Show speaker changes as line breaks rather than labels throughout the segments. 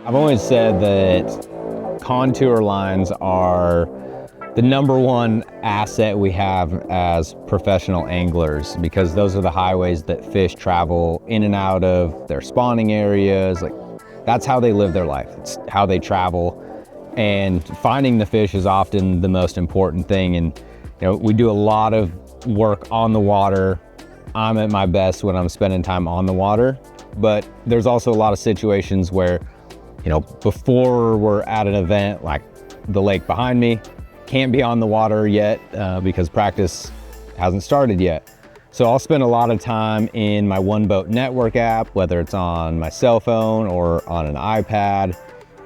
I've always said that contour lines are the #1 asset we have as professional anglers, because those are the highways that fish travel in and out of their spawning areas. Like, that's how they live their life. It's how they travel. And finding the fish is often the most important thing. And we do a lot of work on the water. I'm at my best when I'm spending time on the water, but there's also a lot of situations where, before we're at an event like the lake behind me, can't be on the water yet because practice hasn't started yet. So I'll spend a lot of time in my One-Boat Network app, whether it's on my cell phone or on an iPad,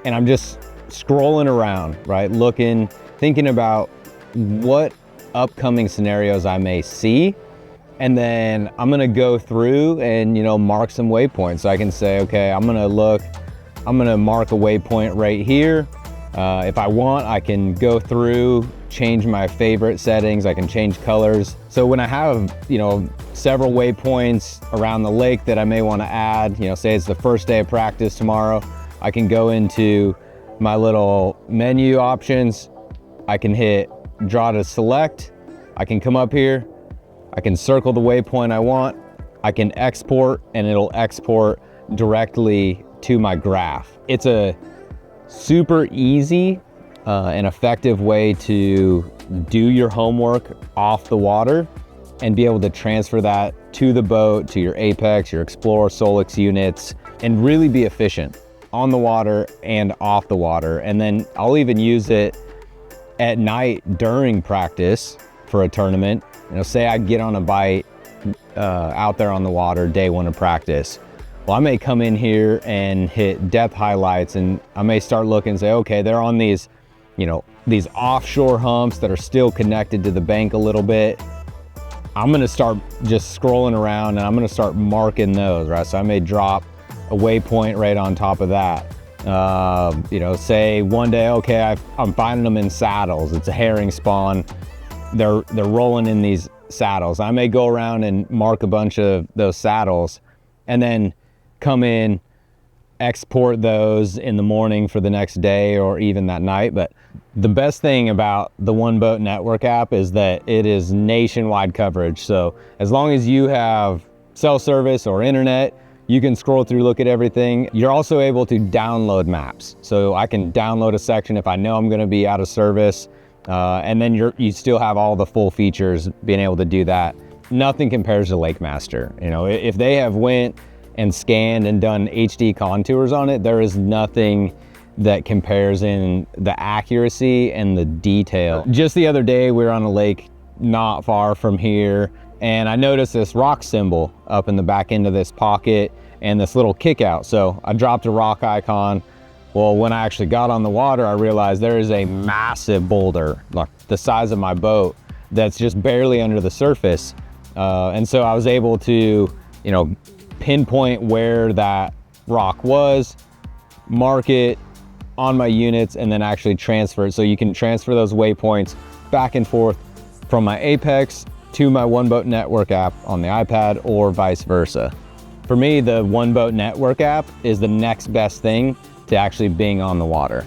and I'm just scrolling around, right? Looking, thinking about what upcoming scenarios I may see. And then I'm gonna go through and, mark some waypoints. So I can say, okay, I'm gonna mark a waypoint right here. If I want, I can go through, change my favorite settings. I can change colors. So when I have, several waypoints around the lake that I may want to add, say it's the first day of practice tomorrow, I can go into my little menu options. I can hit draw to select. I can come up here. I can circle the waypoint I want. I can export, and it'll export directly to my graph. It's a super easy and effective way to do your homework off the water and be able to transfer that to the boat, to your Apex, your Explorer, Solix units, and really be efficient on the water and off the water. And then I'll even use it at night during practice for a tournament. Say I get on a bite out there on the water, day 1 of practice. Well, I may come in here and hit depth highlights, and I may start looking and say, okay, they're on these, these offshore humps that are still connected to the bank a little bit. I'm gonna start just scrolling around and I'm gonna start marking those, right? So I may drop a waypoint right on top of that. Say one day, okay, I'm finding them in saddles. It's a herring spawn. They're rolling in these saddles. I may go around and mark a bunch of those saddles and then come in, export those in the morning for the next day or even that night. But the best thing about the One-Boat Network app is that it is nationwide coverage. So as long as you have cell service or internet, you can scroll through, look at everything. You're also able to download maps. So I can download a section if I know I'm gonna be out of service, and then you still have all the full features, being able to do that. Nothing compares to LakeMaster. If they have went and scanned and done HD contours on it, there is nothing that compares in the accuracy and the detail. Just the other day, we were on a lake not far from here, and I noticed this rock symbol up in the back end of this pocket and this little kick out. So I dropped a rock icon. Well, when I actually got on the water, I realized there is a massive boulder, like the size of my boat, that's just barely under the surface. And so I was able to, pinpoint where that rock was, mark it on my units, and then actually transfer it. So you can transfer those waypoints back and forth from my Apex to my One-Boat Network app on the iPad or vice versa. For me, the One-Boat Network app is the next best thing to actually being on the water.